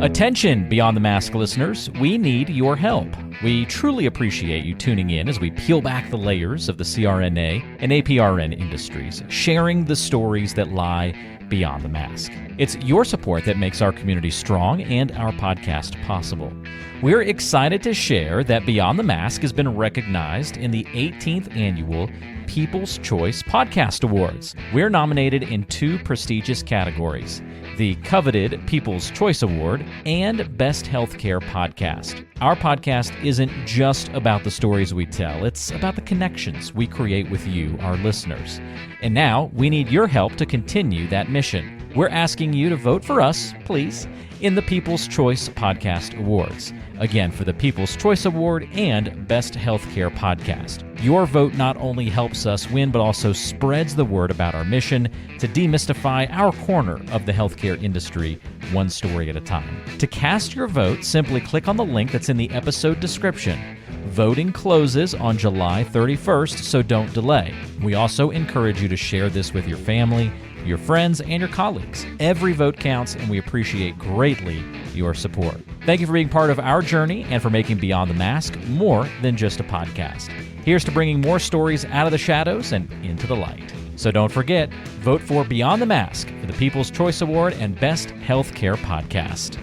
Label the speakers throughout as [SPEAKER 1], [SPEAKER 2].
[SPEAKER 1] Attention, Beyond the Mask listeners, we need your help. We truly appreciate you tuning in as we peel back the layers of the CRNA and APRN industries, sharing the stories that lie beyond the mask. It's your support that makes our community strong and our podcast possible. We're excited to share that Beyond the Mask has been recognized in the 18th Annual People's Choice Podcast Awards. We're nominated in 2 prestigious categories: the coveted People's Choice Award and Best Healthcare Podcast. Our podcast isn't just about the stories we tell, it's about the connections we create with you, our listeners. And now, we need your help to continue that mission. We're asking you to vote for us, please, in the People's Choice Podcast Awards. Again, for the People's Choice Award and Best Healthcare Podcast. Your vote not only helps us win, but also spreads the word about our mission to demystify our corner of the healthcare industry, one story at a time. To cast your vote, simply click on the link that's in the episode description. Voting closes on July 31st, so don't delay. We also encourage you to share this with your family, your friends, and your colleagues. Every vote counts, and we appreciate greatly your support. Thank you for being part of our journey and for making Beyond the Mask more than just a podcast. Here's to bringing more stories out of the shadows and into the light. So don't forget, vote for Beyond the Mask for the People's Choice Award and Best Healthcare Podcast.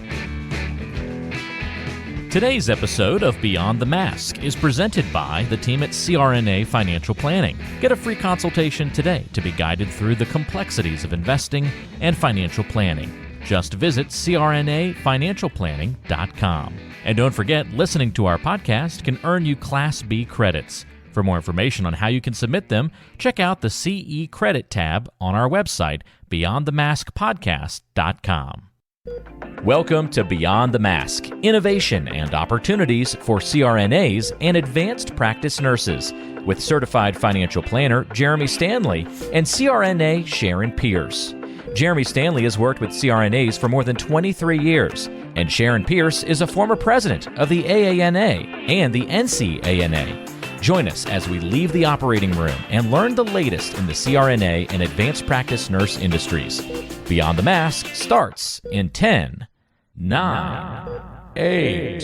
[SPEAKER 1] Today's episode of Beyond the Mask is presented by the team at CRNA Financial Planning. Get a free consultation today to be guided through the complexities of investing and financial planning. Just visit crnafinancialplanning.com. And don't forget, listening to our podcast can earn you Class B credits. For more information on how you can submit them, check out the CE Credit tab on our website, beyondthemaskpodcast.com. Welcome to Beyond the Mask, innovation and opportunities for CRNAs and advanced practice nurses, with certified financial planner Jeremy Stanley and CRNA Sharon Pierce. Jeremy Stanley has worked with CRNAs for more than 23 years, and Sharon Pierce is a former president of the AANA and the NCANA. Join us as we leave the operating room and learn the latest in the CRNA and advanced practice nurse industries. Beyond the Mask starts in 10, 9, 8,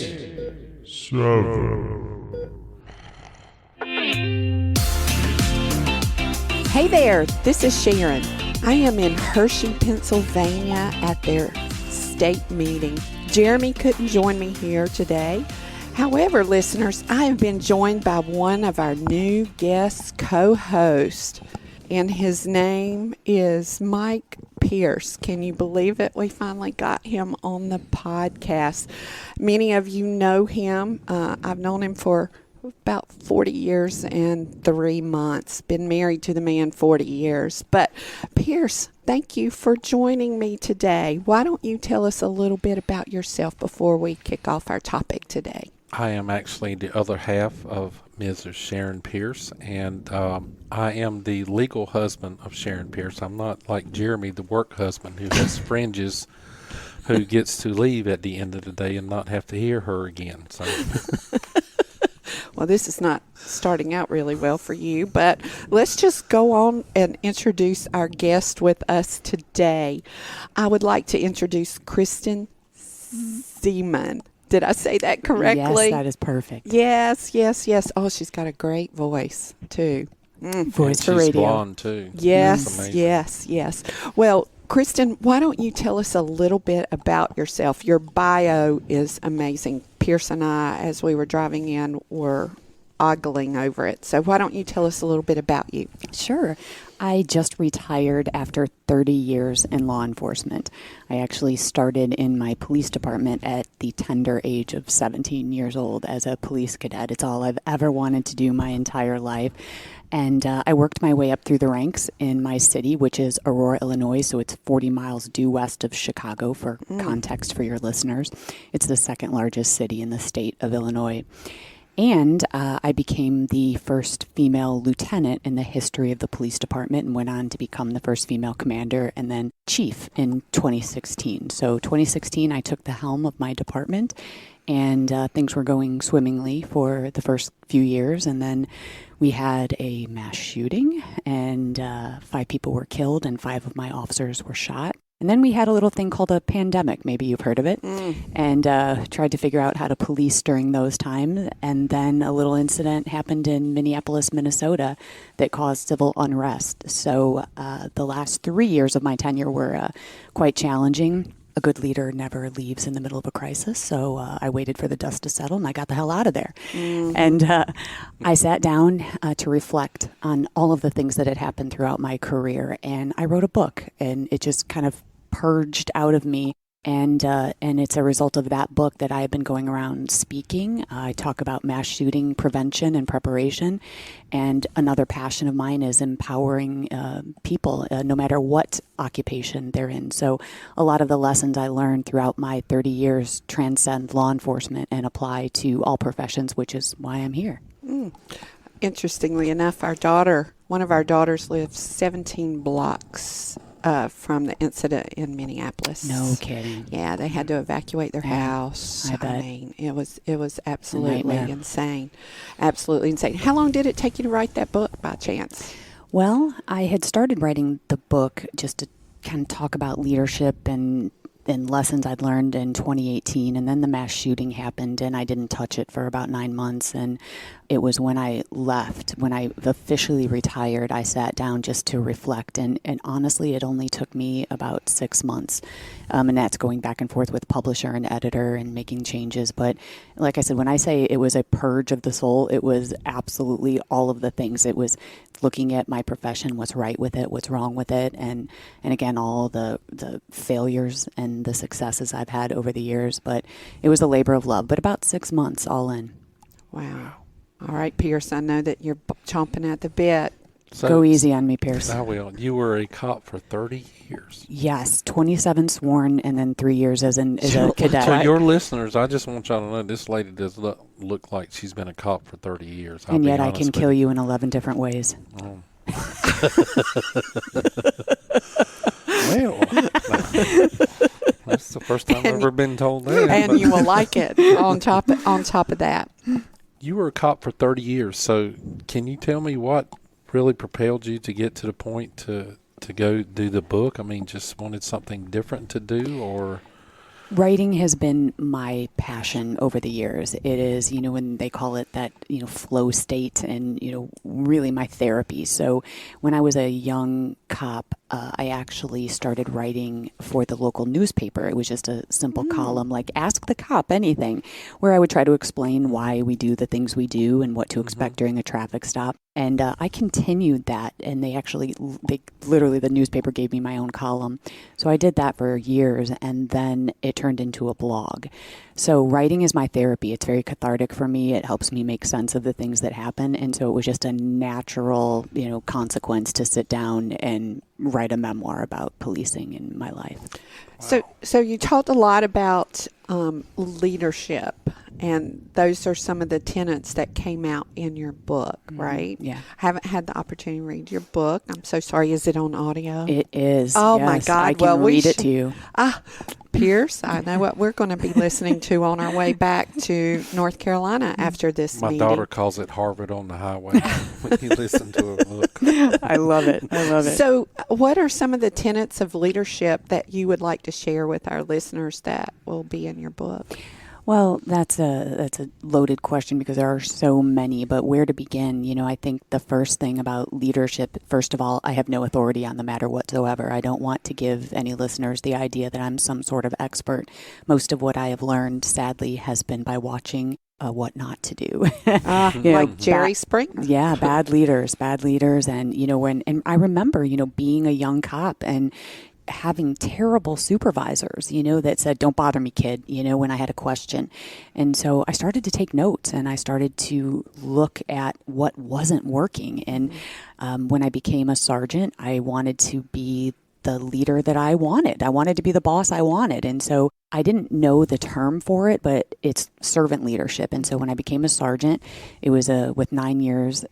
[SPEAKER 1] 7.
[SPEAKER 2] Hey there, this is Sharon. I am in Hershey, Pennsylvania at their state meeting. Jeremy couldn't join me here today. However, listeners, I have been joined by one of our new guest co-hosts, and his name is Mike Pierce. Can you believe it? We finally got him on the podcast. Many of you know him. I've known him for about 40 years and 3 months. Been married to the man 40 years. But Pierce, thank you for joining me today. Why don't you tell us a little bit about yourself before we kick off our topic today?
[SPEAKER 3] I am actually the other half of Mrs. Sharon Pierce, and I am the legal husband of Sharon Pierce. I'm not like Jeremy, the work husband who has fringes, who gets to leave at the end of the day and not have to hear her again. So.
[SPEAKER 2] Well, this is not starting out really well for you, but let's just go on and introduce our guest with us today. I would like to introduce Kristen Ziman. Did I say that correctly?
[SPEAKER 4] Yes, that is perfect.
[SPEAKER 2] Yes. Oh, she's got a great voice, too.
[SPEAKER 4] Voice for radio.
[SPEAKER 3] She's blonde, too.
[SPEAKER 2] Yes. Well, Kristen, why don't you tell us a little bit about yourself? Your bio is amazing. Pierce and I, as we were driving in, were ogling over it. So why don't you tell us a little bit about you?
[SPEAKER 4] Sure. I just retired after 30 years in law enforcement. I actually started in my police department at the tender age of 17 years old as a police cadet. It's all I've ever wanted to do my entire life. And I worked my way up through the ranks in my city, which is Aurora, Illinois. So it's 40 miles due west of Chicago, for context for your listeners. It's the second largest city in the state of Illinois. And I became the first female lieutenant in the history of the police department and went on to become the first female commander and then chief in 2016. So 2016, I took the helm of my department, and things were going swimmingly for the first few years. And then we had a mass shooting, and 5 people were killed and 5 of my officers were shot. And then we had a little thing called a pandemic. Maybe you've heard of it. And tried to figure out how to police during those times. And then a little incident happened in Minneapolis, Minnesota that caused civil unrest. So the last 3 years of my tenure were quite challenging. A good leader never leaves in the middle of a crisis. So I waited for the dust to settle and I got the hell out of there. And I sat down to reflect on all of the things that had happened throughout my career. And I wrote a book, and it just kind of purged out of me. And it's a result of that book that I have been going around speaking. I talk about mass shooting prevention and preparation. And another passion of mine is empowering people, no matter what occupation they're in. So a lot of the lessons I learned throughout my 30 years transcend law enforcement and apply to all professions, which is why I'm here.
[SPEAKER 2] Interestingly enough, one of our daughters lives 17 blocks from the incident in Minneapolis.
[SPEAKER 4] No kidding.
[SPEAKER 2] Yeah, they had to evacuate their house.
[SPEAKER 4] I bet.
[SPEAKER 2] mean, it was absolutely insane. Absolutely insane. How long did it take you to write that book by chance?
[SPEAKER 4] Well, I had started writing the book just to kind of talk about leadership and lessons I'd learned in 2018. And then the mass shooting happened, and I didn't touch it for about 9 months. And it was when I left, when I officially retired, I sat down just to reflect. And honestly, it only took me about 6 months. And that's going back and forth with publisher and editor and making changes. But like I said, when I say it was a purge of the soul, it was absolutely all of the things. It was looking at my profession, what's right with it, what's wrong with it, and again, all the failures and the successes I've had over the years. But it was a labor of love, but about 6 months all in.
[SPEAKER 2] Wow. All right, Pierce, I know that you're chomping at the bit.
[SPEAKER 3] So,
[SPEAKER 4] Go easy on me, Pierce.
[SPEAKER 3] I will. You were a cop for 30 years.
[SPEAKER 4] Yes, 27 sworn and then 3 years as a cadet.
[SPEAKER 3] So your listeners, I just want y'all to know this lady does look like she's been a cop for 30 years.
[SPEAKER 4] And yet I can kill you in 11 different ways.
[SPEAKER 3] Oh. Well, that's the first time I've ever been told that.
[SPEAKER 2] And you will like it on top of that.
[SPEAKER 3] You were a cop for 30 years, so can you tell me what really propelled you to get to the point to go do the book? I mean, just wanted something different to do, or?
[SPEAKER 4] Writing has been my passion over the years. It is, when they call it that, flow state and, really my therapy. So when I was a young cop, I actually started writing for the local newspaper. It was just a simple column like Ask the Cop Anything, where I would try to explain why we do the things we do and what to expect during a traffic stop. And I continued that, and they literally, the newspaper gave me my own column. So I did that for years, and then it turned into a blog. So writing is my therapy. It's very cathartic for me. It helps me make sense of the things that happen. And so it was just a natural, consequence to sit down and write a memoir about policing in my life.
[SPEAKER 2] Wow. So you talked a lot about leadership, and those are some of the tenets that came out in your book, right?
[SPEAKER 4] Yeah.
[SPEAKER 2] Haven't had the opportunity to read your book. I'm so sorry. Is it on audio?
[SPEAKER 4] It is.
[SPEAKER 2] Oh,
[SPEAKER 4] yes.
[SPEAKER 2] my God.
[SPEAKER 4] I can read it to you.
[SPEAKER 2] Pierce, I know what we're going to be listening to on our way back to North Carolina after this meeting.
[SPEAKER 3] My daughter calls it Harvard on the highway when you listen to a book.
[SPEAKER 4] I love it.
[SPEAKER 2] So what are some of the tenets of leadership that you would like to share with our listeners that will be in your book?
[SPEAKER 4] Well, that's a loaded question because there are so many, but where to begin? I think the first thing about leadership, first of all, I have no authority on the matter whatsoever. I don't want to give any listeners the idea that I'm some sort of expert. Most of what I have learned, sadly, has been by watching what not to do.
[SPEAKER 2] Like Jerry Springer?
[SPEAKER 4] Yeah, bad leaders. And, and I remember, being a young cop and having terrible supervisors, that said, "Don't bother me, kid," when I had a question. And so I started to take notes and I started to look at what wasn't working. And when I became a sergeant, I wanted to be the leader that I wanted. I wanted to be the boss I wanted. And so I didn't know the term for it, but it's servant leadership. And so when I became a sergeant, it was with 9 years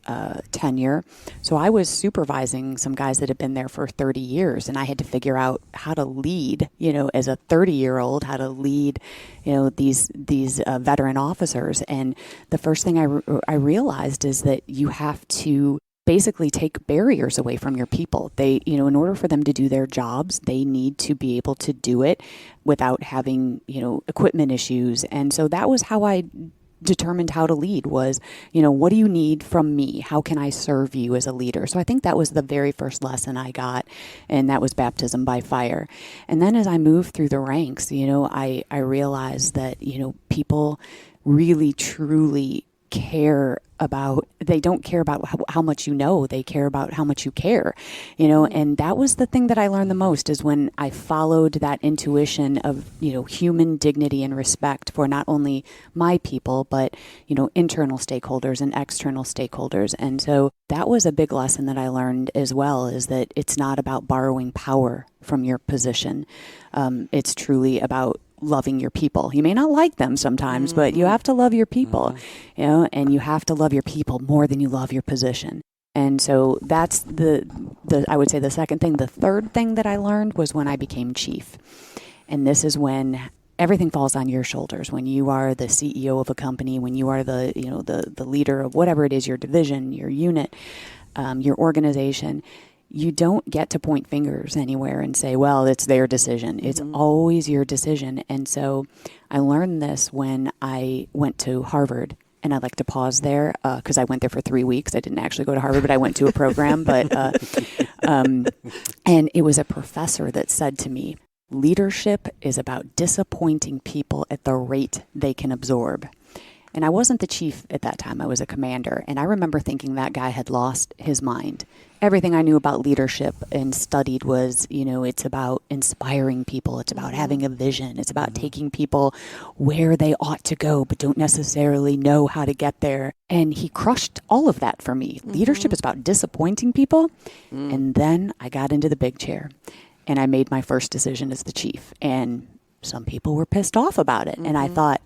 [SPEAKER 4] tenure. So I was supervising some guys that had been there for 30 years, and I had to figure out how to lead, as a 30-year-old, how to lead, these veteran officers. And the first thing I realized is that you have to basically take barriers away from your people. They, in order for them to do their jobs, they need to be able to do it without having, equipment issues. And so that was how I determined how to lead was, what do you need from me? How can I serve you as a leader? So I think that was the very first lesson I got, and that was baptism by fire. And then as I moved through the ranks, I realized that, people really, truly they don't care about how much you know, they care about how much you care, and that was the thing that I learned the most is when I followed that intuition of, human dignity and respect for not only my people, but, internal stakeholders and external stakeholders. And so that was a big lesson that I learned as well, is that it's not about borrowing power from your position. It's truly about loving your people. You may not like them sometimes, but you have to love your people, and you have to love your people more than you love your position. And so that's I would say the second thing. The third thing that I learned was when I became chief. And this is when everything falls on your shoulders. When you are the CEO of a company, when you are the leader of whatever it is, your division, your unit, your organization, you don't get to point fingers anywhere and say, well, it's their decision. It's always your decision. And so I learned this when I went to Harvard. And I'd like to pause there because I went there for 3 weeks. I didn't actually go to Harvard, but I went to a program. And it was a professor that said to me, leadership is about disappointing people at the rate they can absorb. And I wasn't the chief at that time. I was a commander. And I remember thinking that guy had lost his mind. Everything I knew about leadership and studied was, it's about inspiring people. It's about having a vision. It's about taking people where they ought to go, but don't necessarily know how to get there. And he crushed all of that for me. Leadership is about disappointing people. And then I got into the big chair and I made my first decision as the chief. And some people were pissed off about it. And I thought,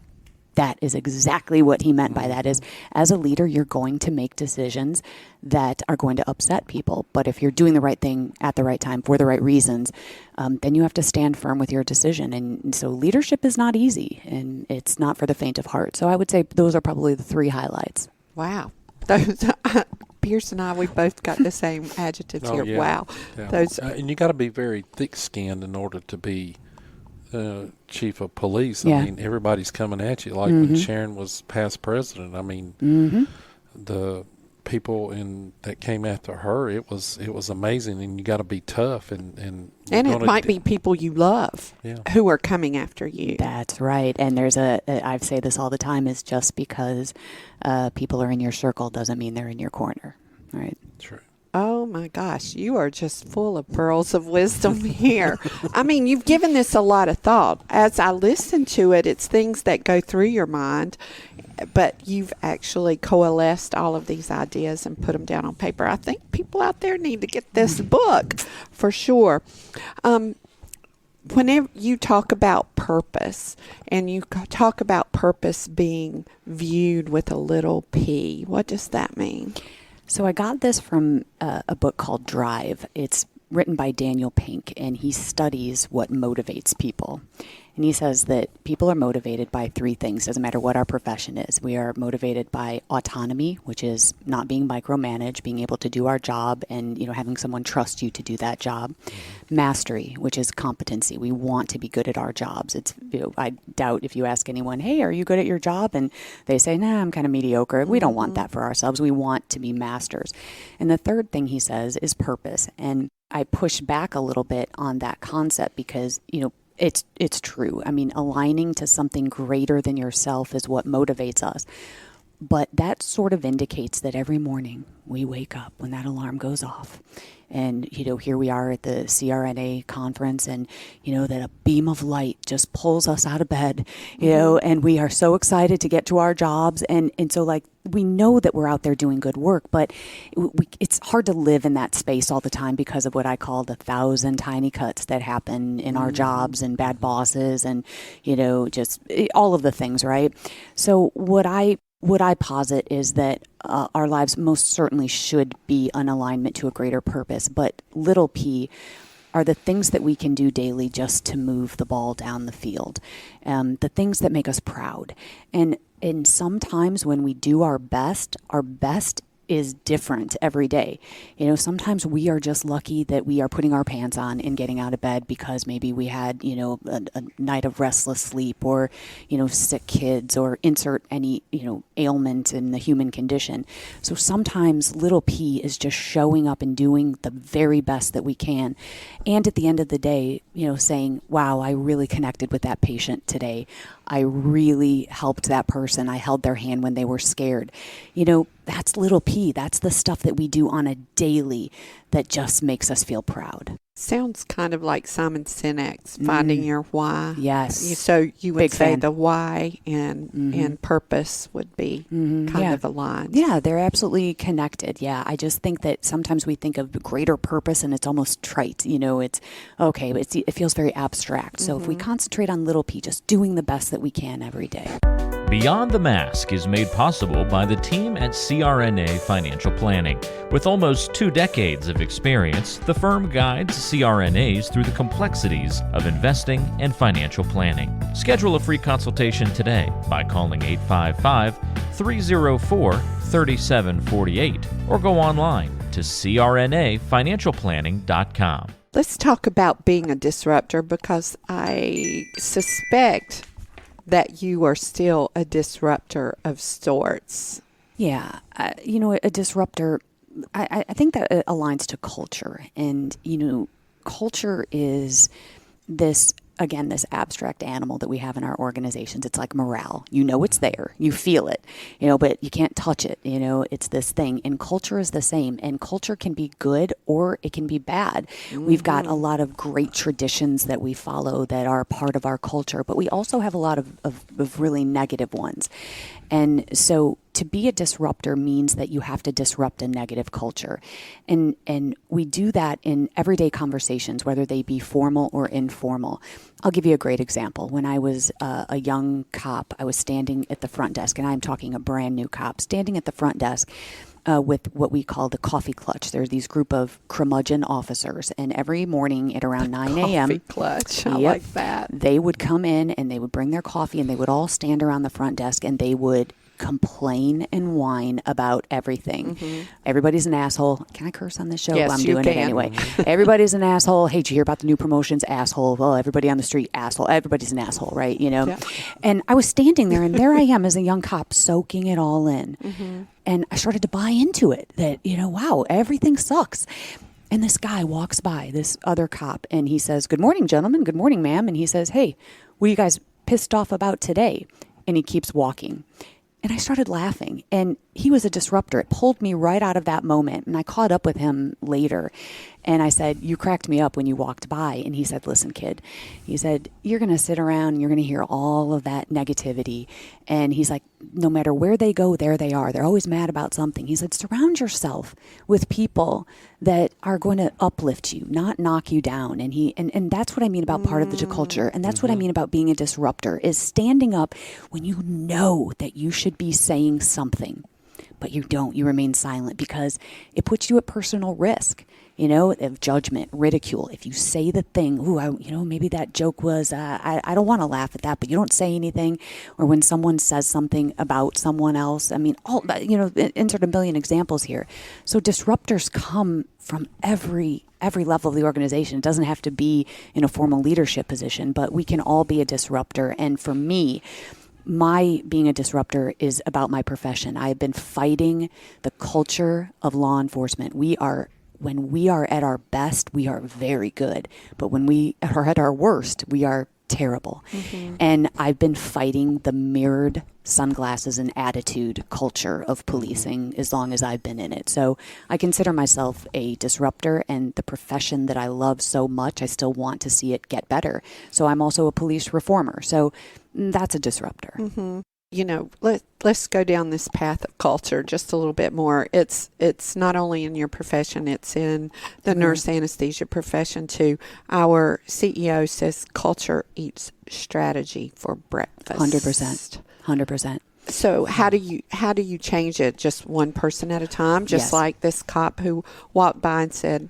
[SPEAKER 4] that is exactly what he meant by that is, as a leader, you're going to make decisions that are going to upset people. But if you're doing the right thing at the right time for the right reasons, then you have to stand firm with your decision. And so leadership is not easy, and it's not for the faint of heart. So I would say those are probably the three highlights.
[SPEAKER 2] Wow. Those, Pierce and I, we both got the same adjectives here.
[SPEAKER 3] Yeah.
[SPEAKER 2] Wow.
[SPEAKER 3] Yeah.
[SPEAKER 2] Those,
[SPEAKER 3] and you got to be very thick-skinned in order to be chief of police.
[SPEAKER 4] Yeah.
[SPEAKER 3] I mean, everybody's coming at you. Like when Sharon was past president, I mean, the people that came after her, it was amazing. And you got to be tough, and
[SPEAKER 2] it might be people you love who are coming after you.
[SPEAKER 4] That's right. And there's I say this all the time, is just because people are in your circle doesn't mean they're in your corner. Right.
[SPEAKER 3] True.
[SPEAKER 2] Oh my gosh, you are just full of pearls of wisdom here. I mean, you've given this a lot of thought. As I listen to it, it's things that go through your mind, but you've actually coalesced all of these ideas and put them down on paper. I think people out there need to get this book for sure. Whenever you talk about purpose, and you talk about purpose being viewed with a little p, what does that mean?
[SPEAKER 4] So I got this from a book called Drive. It's written by Daniel Pink, and he studies what motivates people. And he says that people are motivated by three things, doesn't matter what our profession is. We are motivated by autonomy, which is not being micromanaged, being able to do our job and, having someone trust you to do that job. Mastery, which is competency. We want to be good at our jobs. It's, I doubt if you ask anyone, hey, are you good at your job? And they say, nah, I'm kind of mediocre. We don't want that for ourselves. We want to be masters. And the third thing he says is purpose. And I push back a little bit on that concept because, it's true. I mean, aligning to something greater than yourself is what motivates us. But that sort of indicates that every morning we wake up when that alarm goes off. And, here we are at the CRNA conference and, that a beam of light just pulls us out of bed, and we are so excited to get to our jobs. And so we know that we're out there doing good work, but it's hard to live in that space all the time because of what I call the 1,000 tiny cuts that happen in our jobs and bad bosses and, just all of the things, right? So what I posit is that our lives most certainly should be an alignment to a greater purpose, but little p are the things that we can do daily just to move the ball down the field, the things that make us proud. And sometimes when we do our best is different every day. You know, sometimes we are just lucky that we are putting our pants on and getting out of bed because maybe we had, you know, a night of restless sleep, or, you know, sick kids, or insert any, you know, ailment in the human condition. So sometimes little p is just showing up and doing the very best that we can. And at the end of the day, you know, saying, wow, I really connected with that patient today. I really helped that person. I held their hand when they were scared. You know, that's little p. That's the stuff that we do on a daily that just makes us feel proud.
[SPEAKER 2] Sounds kind of like Simon Sinek's Finding Your Why.
[SPEAKER 4] Yes.
[SPEAKER 2] So you would
[SPEAKER 4] Big
[SPEAKER 2] say
[SPEAKER 4] fan.
[SPEAKER 2] the why and purpose would be kind of aligned.
[SPEAKER 4] Yeah, they're absolutely connected. Yeah, I just think that sometimes we think of greater purpose and it's almost trite. You know, it's okay, but it feels very abstract. So if we concentrate on little p, just doing the best that we can every day.
[SPEAKER 1] Beyond the Mask is made possible by the team at CRNA Financial Planning. With almost 2 decades of experience, the firm guides CRNAs through the complexities of investing and financial planning. Schedule a free consultation today by calling 855-304-3748 or go online to crnafinancialplanning.com.
[SPEAKER 2] Let's talk about being a disruptor, because I suspect that you are still a disruptor of sorts.
[SPEAKER 4] Yeah, you know, a disruptor, I think that it aligns to culture. And, you know, culture is this, again, this abstract animal that we have in our organizations. It's like morale. You know it's there. You feel it, you know, but you can't touch it. You know, it's this thing. And culture is the same. And culture can be good or it can be bad. We've got a lot of great traditions that we follow that are part of our culture, but we also have a lot of really negative ones. And so to be a disruptor means that you have to disrupt a negative culture. And we do that in everyday conversations, whether they be formal or informal. I'll give you a great example. When I was a young cop, I was standing at the front desk, and I'm talking a brand new cop, standing at the front desk with what we call the coffee clutch. There's these group of curmudgeon officers, and every morning at around 9 a.m.
[SPEAKER 2] Coffee clutch. I like that.
[SPEAKER 4] They would come in and they would bring their coffee, and they would all stand around the front desk, and they would complain and whine about everything. Everybody's an asshole. Can I curse on this show?
[SPEAKER 2] Yes,
[SPEAKER 4] I'm
[SPEAKER 2] you
[SPEAKER 4] doing it
[SPEAKER 2] can.
[SPEAKER 4] anyway. Everybody's an asshole. Hey, did you hear about the new promotions? Asshole. Well, everybody on the street, asshole. Everybody's an asshole, right? You know?
[SPEAKER 2] Yeah.
[SPEAKER 4] And I was standing there, and there I am as a young cop soaking it all in. And I started to buy into it that, you know, wow, everything sucks. And this guy walks by, this other cop, and he says, "Good morning, gentlemen. Good morning, ma'am." And he says, "Hey, what are you guys pissed off about today?" And he keeps walking. And I started laughing, and he was a disruptor. It pulled me right out of that moment. And I caught up with him later, and I said, "You cracked me up when you walked by." And he said, "Listen, kid," he said, "you're going to sit around and you're going to hear all of that negativity." And he's like, "No matter where they go, there they are. They're always mad about something." He said, "Surround yourself with people that are going to uplift you, not knock you down." And that's what I mean about part of the culture. And that's what I mean about being a disruptor, is standing up when you know that you should be saying something, but you don't. You remain silent because it puts you at personal risk, you know, of judgment, ridicule. If you say the thing, maybe that joke was, I don't want to laugh at that, but you don't say anything. Or when someone says something about someone else, I mean, insert a million examples here. So disruptors come from every level of the organization. It doesn't have to be in a formal leadership position, but we can all be a disruptor. And for me, my being a disruptor is about my profession. I have been fighting the culture of law enforcement. When we are at our best, we are very good. But when we are at our worst, we are terrible. And I've been fighting the mirrored sunglasses and attitude culture of policing as long as I've been in it. So I consider myself a disruptor, and the profession that I love so much, I still want to see it get better. So I'm also a police reformer. So that's a disruptor.
[SPEAKER 2] You know, let's go down this path of culture just a little bit more. It's not only in your profession, it's in the nurse anesthesia profession too. Our CEO says culture eats strategy for breakfast.
[SPEAKER 4] 100%.
[SPEAKER 2] So how do you change it? Just one person at a time? Just
[SPEAKER 4] Yes.
[SPEAKER 2] like this cop who walked by and said,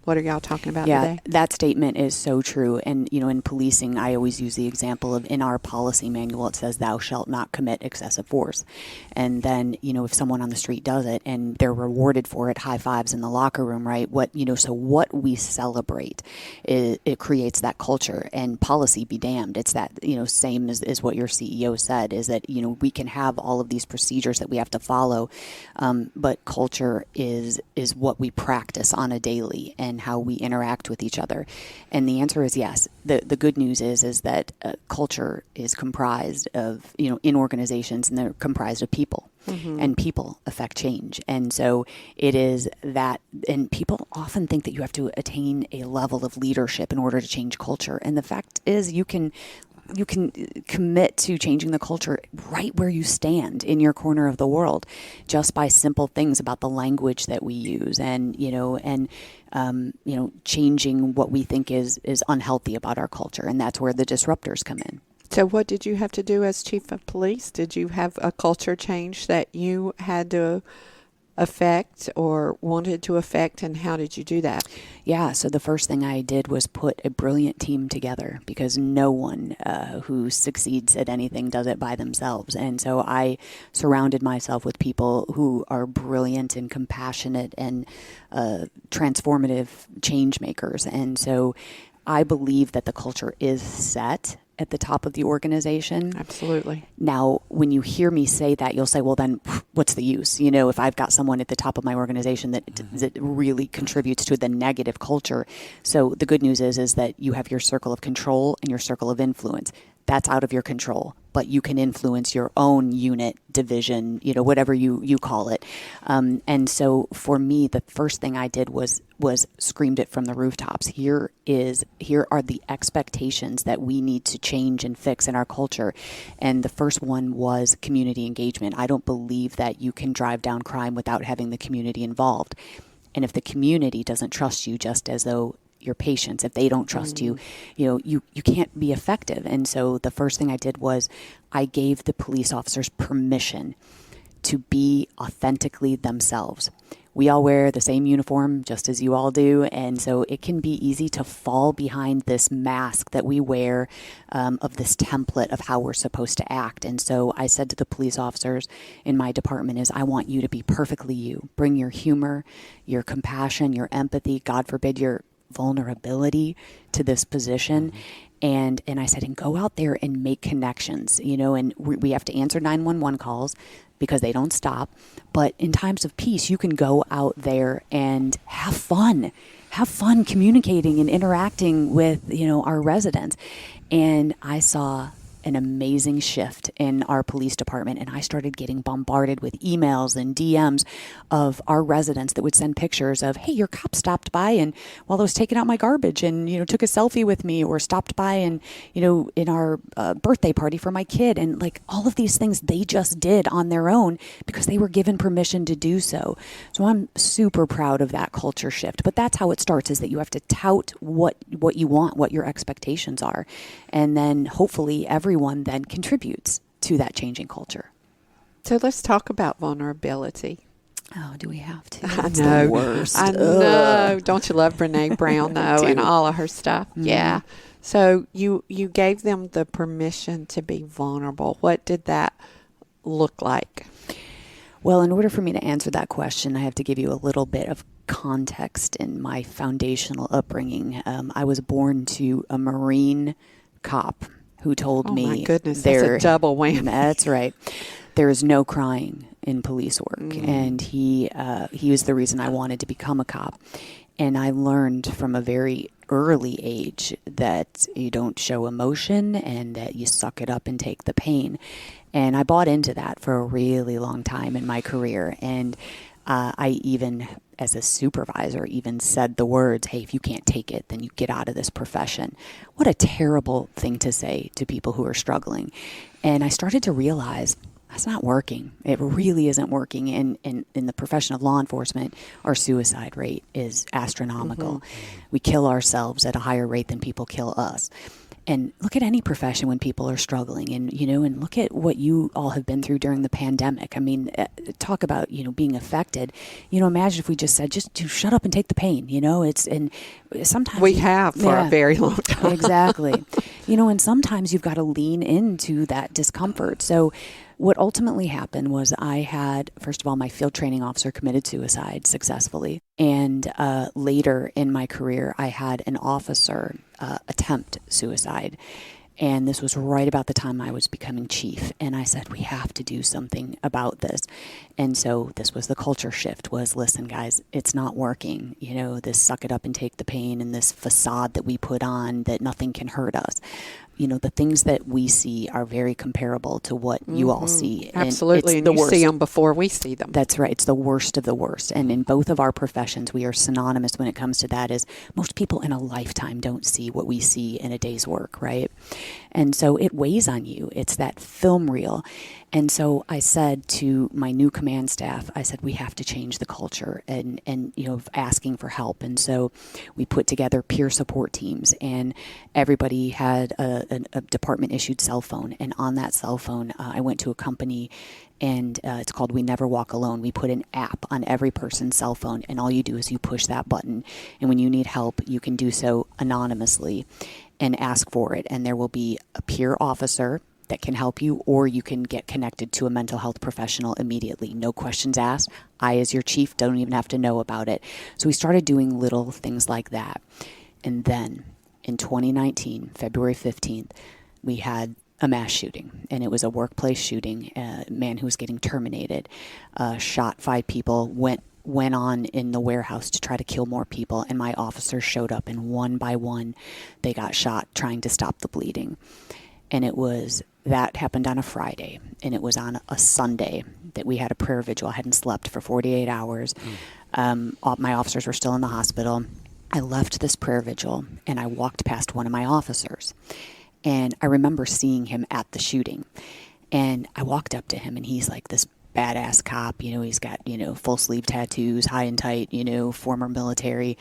[SPEAKER 2] what are y'all talking about
[SPEAKER 4] Yeah,
[SPEAKER 2] today?
[SPEAKER 4] that statement is so true. And, in policing, I always use the example of in our policy manual, it says thou shalt not commit excessive force. And then, if someone on the street does it and they're rewarded for it, high fives in the locker room, right? So what we celebrate, it creates that culture. And policy be damned. It's that, same as what your CEO said, is that, we can have all of these procedures that we have to follow, but culture is what we practice on a daily and how we interact with each other. And the answer is yes. The good news is that culture is comprised of, in organizations, and they're comprised of people. Mm-hmm. And people affect change. And so it is that, and people often think that you have to attain a level of leadership in order to change culture. And the fact is you can commit to changing the culture right where you stand in your corner of the world, just by simple things about the language that we use, and changing what we think is unhealthy about our culture, and that's where the disruptors come in.
[SPEAKER 2] So what did you have to do as chief of police? Did you have a culture change that you had to affect or wanted to affect, and how did you do that?
[SPEAKER 4] Yeah, so the first thing I did was put a brilliant team together, because no one who succeeds at anything does it by themselves. And so I surrounded myself with people who are brilliant and compassionate and transformative change makers. And so I believe that the culture is set at the top of the organization.
[SPEAKER 2] Absolutely.
[SPEAKER 4] Now, when you hear me say that, you'll say, well, then what's the use? If I've got someone at the top of my organization that really contributes to the negative culture. So the good news is that you have your circle of control and your circle of influence. That's out of your control, but you can influence your own unit, division, whatever you call it. And so for me, the first thing I did was screamed it from the rooftops. Here are the expectations that we need to change and fix in our culture. And the first one was community engagement. I don't believe that you can drive down crime without having the community involved. And if the community doesn't trust you, just as though your patients, if they don't trust you, you can't be effective. And so the first thing I did was I gave the police officers permission to be authentically themselves. We all wear the same uniform, just as you all do, and so it can be easy to fall behind this mask that we wear of this template of how we're supposed to act. And so I said to the police officers in my department I want you to be perfectly you. Bring your humor, your compassion, your empathy, God forbid your vulnerability to this position. And I said, and go out there and make connections, and we have to answer 911 calls because they don't stop. But in times of peace, you can go out there and have fun communicating and interacting with, our residents. And I saw an amazing shift in our police department, and I started getting bombarded with emails and DMs of our residents that would send pictures of, hey, your cop stopped by and while I was taking out my garbage and took a selfie with me, or stopped by and in our birthday party for my kid, and like all of these things they just did on their own because they were given permission to do so. So I'm super proud of that culture shift. But that's how it starts, is that you have to tout what you want, what your expectations are, and then hopefully everyone then contributes to that changing culture.
[SPEAKER 2] So let's talk about vulnerability.
[SPEAKER 4] Oh, do we have to?
[SPEAKER 2] I
[SPEAKER 4] It's
[SPEAKER 2] know.
[SPEAKER 4] the worst.
[SPEAKER 2] I know. Don't you love Brene Brown, though, and all of her stuff? Mm-hmm. Yeah. So you gave them the permission to be vulnerable. What did that look like?
[SPEAKER 4] Well, in order for me to answer that question, I have to give you a little bit of context in my foundational upbringing. I was born to a Marine cop who told me,
[SPEAKER 2] "Oh my goodness, that's a double whammy."
[SPEAKER 4] That's right. There is no crying in police work, and he was the reason I wanted to become a cop. And I learned from a very early age that you don't show emotion and that you suck it up and take the pain. And I bought into that for a really long time in my career. And I even, as a supervisor, even said the words, hey, if you can't take it, then you get out of this profession. What a terrible thing to say to people who are struggling. And I started to realize that's not working. It really isn't working. And in the profession of law enforcement, our suicide rate is astronomical. Mm-hmm. We kill ourselves at a higher rate than people kill us. And look at any profession when people are struggling, and, and look at what you all have been through during the pandemic. I mean, talk about, being affected. Imagine if we just said, just to shut up and take the pain, and sometimes
[SPEAKER 2] We have for a very long time.
[SPEAKER 4] Exactly. And sometimes you've got to lean into that discomfort. So what ultimately happened was I had, first of all, my field training officer committed suicide successfully. And later in my career, I had an officer attempt suicide. And this was right about the time I was becoming chief. And I said, we have to do something about this. And so this was the culture shift, was, listen, guys, it's not working. This suck it up and take the pain and this facade that we put on that nothing can hurt us. The things that we see are very comparable to what you all see.
[SPEAKER 2] Absolutely. And you see them before we see them.
[SPEAKER 4] That's right. It's the worst of the worst. And in both of our professions, we are synonymous when it comes to that, is most people in a lifetime don't see what we see in a day's work, right? And so it weighs on you. It's that film reel. And so I said to my new command staff, I said, we have to change the culture and of asking for help. And so we put together peer support teams, and everybody had a department issued cell phone. And on that cell phone, I went to a company, and it's called We Never Walk Alone. We put an app on every person's cell phone, and all you do is you push that button. And when you need help, you can do so anonymously and ask for it. And there will be a peer officer that can help you, or you can get connected to a mental health professional immediately. No questions asked. I, as your chief, don't even have to know about it. So we started doing little things like that. And then in 2019, February 15th, we had a mass shooting, and it was a workplace shooting. A man who was getting terminated, shot 5 people, went on in the warehouse to try to kill more people, and my officers showed up, and one by one, they got shot trying to stop the bleeding. And that happened on a Friday, and it was on a Sunday that we had a prayer vigil. I hadn't slept for 48 hours. My officers were still in the hospital. I left this prayer vigil, and I walked past one of my officers. And I remember seeing him at the shooting. And I walked up to him, and he's like this badass cop. He's got, full sleeve tattoos, high and tight, former military.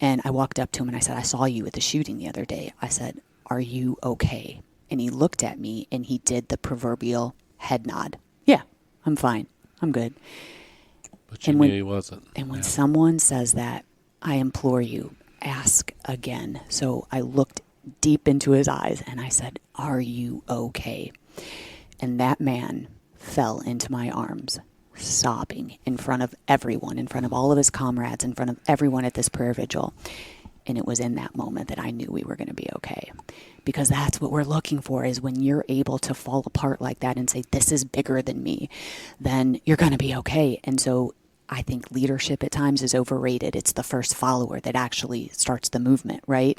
[SPEAKER 4] And I walked up to him, and I said, I saw you at the shooting the other day. I said, are you okay? And he looked at me, and he did the proverbial head nod. Yeah, I'm fine. I'm good.
[SPEAKER 3] But you knew he wasn't.
[SPEAKER 4] And when someone says that, I implore you, ask again. So I looked deep into his eyes, and I said, are you okay? And that man fell into my arms, sobbing in front of everyone, in front of all of his comrades, in front of everyone at this prayer vigil. And it was in that moment that I knew we were going to be okay. Because that's what we're looking for, is when you're able to fall apart like that and say, this is bigger than me, then you're going to be okay. And so I think leadership at times is overrated. It's the first follower that actually starts the movement, right?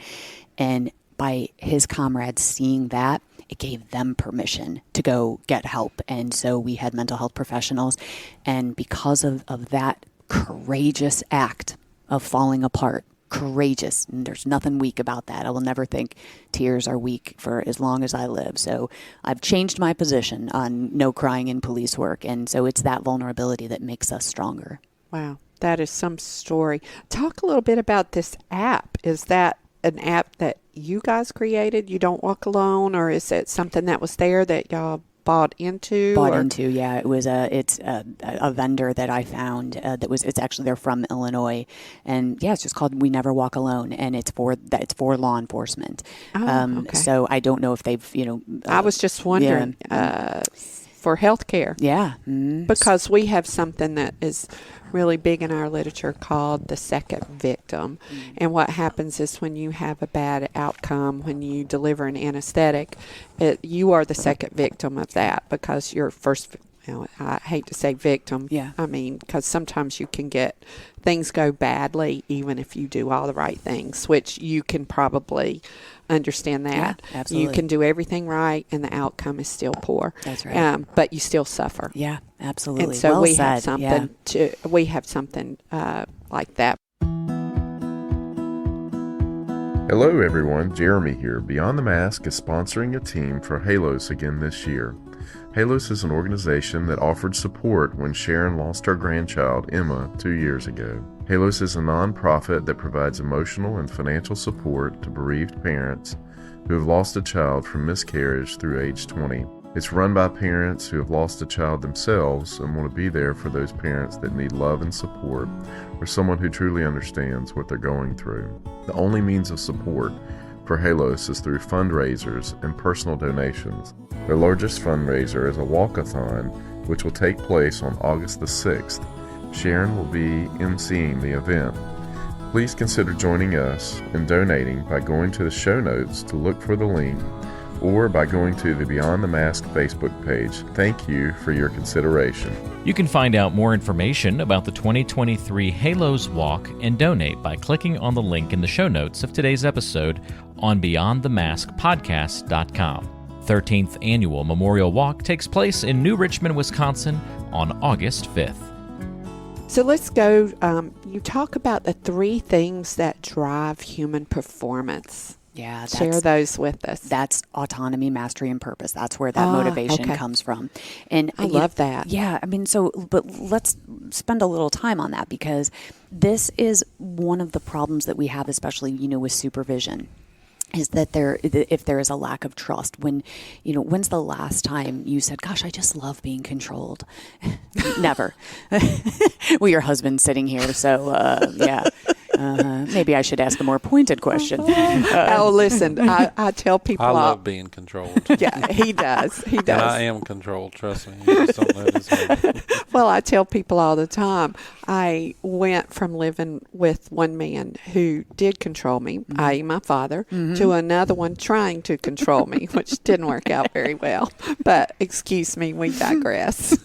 [SPEAKER 4] And by his comrades seeing that, it gave them permission to go get help. And so we had mental health professionals. And because of that courageous act of falling apart, courageous, and there's nothing weak about that. I will never think tears are weak for as long as I live. So I've changed my position on no crying in police work, and so it's that vulnerability that makes us stronger.
[SPEAKER 2] Wow, that is some story. Talk a little bit about this app. Is that an app that you guys created? You Don't Walk Alone, or is it something that was there that y'all bought into?
[SPEAKER 4] Yeah. It was it's a vendor that I found it's actually, they're from Illinois, and yeah, it's just called We Never Walk Alone, and it's for law enforcement.
[SPEAKER 2] Okay.
[SPEAKER 4] So I don't know if they've
[SPEAKER 2] I was just wondering for healthcare.
[SPEAKER 4] Yeah.
[SPEAKER 2] Because we have something that is really big in our literature called the second victim. And what happens is when you have a bad outcome, when you deliver an anesthetic, you are the second victim of that, because your first, I hate to say victim.
[SPEAKER 4] Yeah.
[SPEAKER 2] I mean, because sometimes you can get things go badly even if you do all the right things, which you can probably understand that.
[SPEAKER 4] Yeah, absolutely.
[SPEAKER 2] You can do everything right and the outcome is still poor.
[SPEAKER 4] That's right.
[SPEAKER 2] But you still suffer.
[SPEAKER 4] Yeah, absolutely.
[SPEAKER 2] And so we have something like that.
[SPEAKER 5] Hello everyone, Jeremy here. Beyond the Mask is sponsoring a team for Halos again this year. Halos is an organization that offered support when Sharon lost her grandchild, Emma, 2 years ago. Halos is a nonprofit that provides emotional and financial support to bereaved parents who have lost a child from miscarriage through age 20. It's run by parents who have lost a child themselves and want to be there for those parents that need love and support, or someone who truly understands what they're going through. The only means of support for Halos is through fundraisers and personal donations. Their largest fundraiser is a walkathon, which will take place on August the 6th. Sharon will be emceeing the event. Please consider joining us and donating by going to the show notes to look for the link, or by going to the Beyond the Mask Facebook page. Thank you for your consideration.
[SPEAKER 1] You can find out more information about the 2023 Halos Walk and donate by clicking on the link in the show notes of today's episode on BeyondTheMaskPodcast.com. 13th Annual Memorial Walk takes place in New Richmond, Wisconsin on August 5th.
[SPEAKER 2] So let's go. You talk about the 3 things that drive human performance.
[SPEAKER 4] Yeah,
[SPEAKER 2] share those with us.
[SPEAKER 4] That's autonomy, mastery, and purpose. That's where that motivation comes from. And
[SPEAKER 2] I love that.
[SPEAKER 4] Yeah, I mean, but let's spend a little time on that, because this is one of the problems that we have, especially, with supervision, is that if there is a lack of trust. When's the last time you said, gosh, I just love being controlled? Never. Well, your husband's sitting here, so yeah. Maybe I should ask a more pointed question.
[SPEAKER 2] Listen, I tell people.
[SPEAKER 3] I love being controlled.
[SPEAKER 2] Yeah, he does. He does.
[SPEAKER 3] And I am controlled, trust me. You just don't know this one.
[SPEAKER 2] Well, I tell people all the time, I went from living with one man who did control me, i.e. my father, to another one trying to control me, which didn't work out very well. But excuse me, we digress.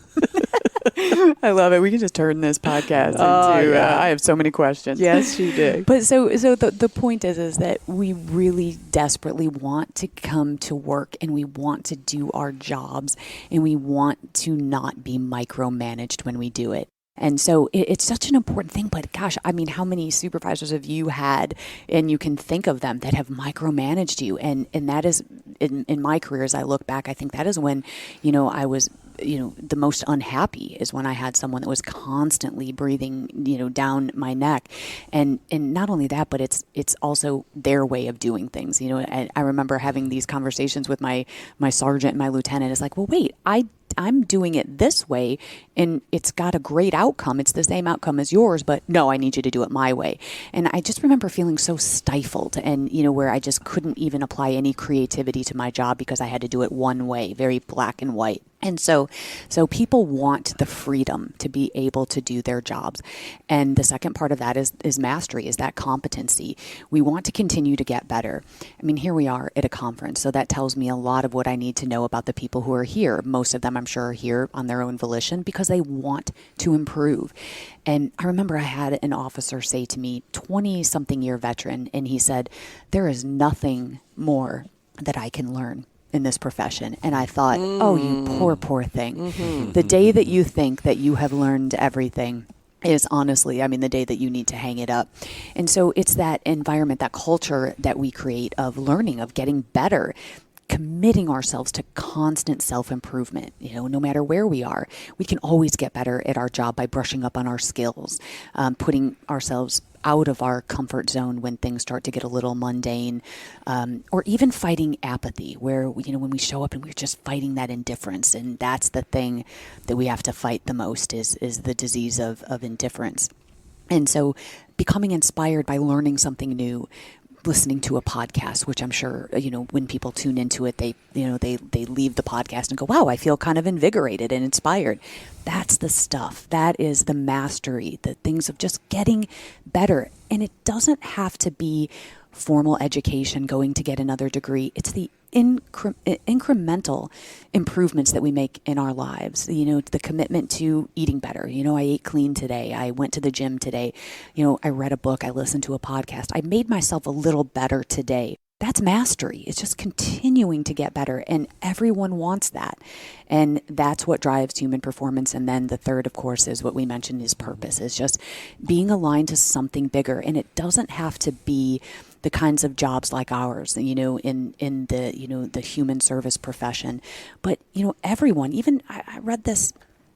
[SPEAKER 4] I love it. We can just turn this podcast into, I have so many questions.
[SPEAKER 2] Yes, you do.
[SPEAKER 4] But so the point is that we really desperately want to come to work, and we want to do our jobs, and we want to not be micromanaged when we do it. And so it's such an important thing. But gosh, I mean, how many supervisors have you had, and you can think of them, that have micromanaged you? And that is, in my career, as I look back, I think that is when, I was the most unhappy, is when I had someone that was constantly breathing, down my neck. And not only that, but it's also their way of doing things. I remember having these conversations with my sergeant and my lieutenant. It's like, well, wait, I'm doing it this way, and it's got a great outcome. It's the same outcome as yours, but no, I need you to do it my way. And I just remember feeling so stifled, and where I just couldn't even apply any creativity to my job because I had to do it one way, very black and white. And so people want the freedom to be able to do their jobs. And the second part of that is mastery, is that competency. We want to continue to get better. I mean, here we are at a conference, so that tells me a lot of what I need to know about the people who are here. Most of them, I'm sure, are here on their own volition because they want to improve. And I remember I had an officer say to me, 20-something year veteran, and he said, there is nothing more that I can learn in this profession. And I thought, oh, you poor thing. Mm-hmm. The day that you think that you have learned everything is honestly, the day that you need to hang it up. And so it's that environment, that culture that we create of learning, of getting better, committing ourselves to constant self-improvement. No matter where we are, we can always get better at our job by brushing up on our skills, putting ourselves out of our comfort zone when things start to get a little mundane, or even fighting apathy, where when we show up and we're just fighting that indifference. And that's the thing that we have to fight the most, is the disease of indifference. And so becoming inspired by learning something new, listening to a podcast, which I'm sure, when people tune into it, they leave the podcast and go, wow, I feel kind of invigorated and inspired. That's the stuff. That is the mastery, the things of just getting better. And it doesn't have to be formal education, going to get another degree. It's the incremental improvements that we make in our lives. The commitment to eating better. I ate clean today. I went to the gym today. I read a book. I listened to a podcast. I made myself a little better today. That's mastery. It's just continuing to get better. And everyone wants that. And that's what drives human performance. And then the third, of course, is what we mentioned, is purpose. It's just being aligned to something bigger. And it doesn't have to be the kinds of jobs like ours, in the, the human service profession. But, everyone, even I read this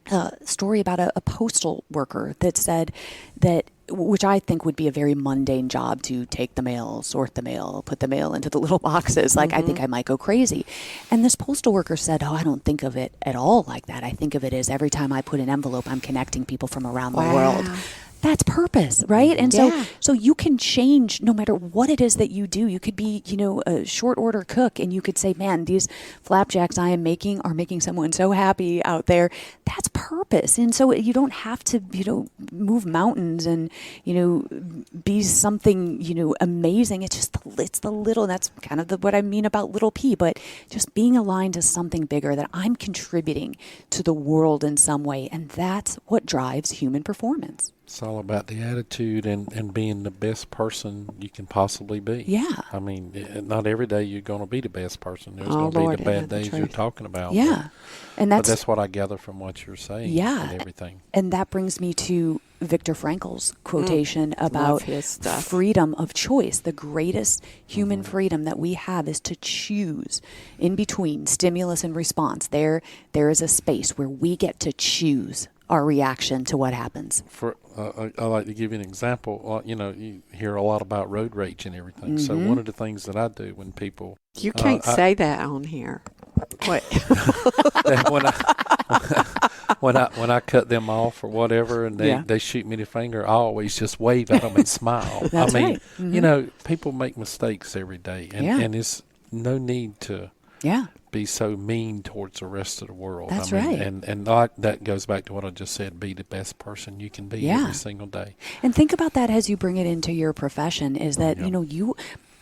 [SPEAKER 4] a story about a postal worker that said that, which I think would be a very mundane job, to take the mail, sort the mail, put the mail into the little boxes. Like, I think I might go crazy. And this postal worker said, oh, I don't think of it at all like that. I think of it as every time I put an envelope, I'm connecting people from around the world. That's purpose, right? And so you can change no matter what it is that you do. You could be, a short order cook, and you could say, man, these flapjacks I am making are making someone so happy out there. That's purpose. And so you don't have to, move mountains and, be something, amazing. It's just, it's the little, that's kind of what I mean about little p, but just being aligned to something bigger, that I'm contributing to the world in some way. And that's what drives human performance.
[SPEAKER 3] It's all about the attitude and being the best person you can possibly be.
[SPEAKER 4] Yeah.
[SPEAKER 3] I mean, not every day you're going to be the best person. There's going to be the bad days you're talking about.
[SPEAKER 4] Yeah.
[SPEAKER 3] But that's what I gather from what you're saying.
[SPEAKER 4] Yeah.
[SPEAKER 3] And everything.
[SPEAKER 4] And that brings me to Viktor Frankl's quotation about freedom of choice. The greatest human freedom that we have is to choose in between stimulus and response. There is a space where we get to choose our reaction to what happens.
[SPEAKER 3] I like to give you an example. You hear a lot about road rage and everything. So one of the things that I do when people...
[SPEAKER 2] You can't say that on here. What?
[SPEAKER 3] when I cut them off or whatever, and they shoot me the finger, I always just wave at them and smile.
[SPEAKER 4] That's right.
[SPEAKER 3] People make mistakes every day, and there's no need to be so mean towards the rest of the world.
[SPEAKER 4] That's right.
[SPEAKER 3] And that goes back to what I just said, be the best person you can be every single day.
[SPEAKER 4] And think about that as you bring it into your profession, is that, you...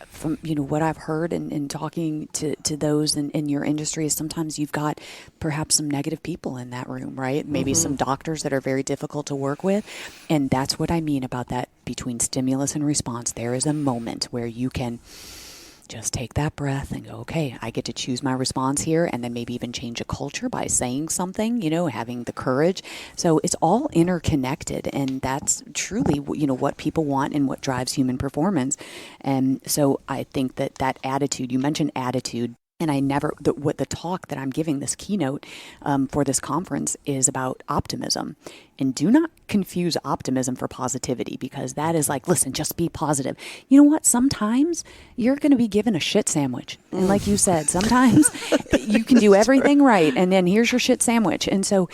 [SPEAKER 4] From what I've heard in talking to those in your industry, is sometimes you've got perhaps some negative people in that room, right? Maybe some doctors that are very difficult to work with. And that's what I mean about that between stimulus and response. There is a moment where you can just take that breath and go, okay, I get to choose my response here, and then maybe even change a culture by saying something, having the courage. So it's all interconnected, and that's truly, what people want and what drives human performance. And so I think that attitude, you mentioned attitude, and the talk that I'm giving, this keynote for this conference, is about optimism. And do not confuse optimism for positivity, because that is like, listen, just be positive. You know what? Sometimes you're going to be given a shit sandwich. And like you said, sometimes you can do everything right, and then here's your shit sandwich. And so,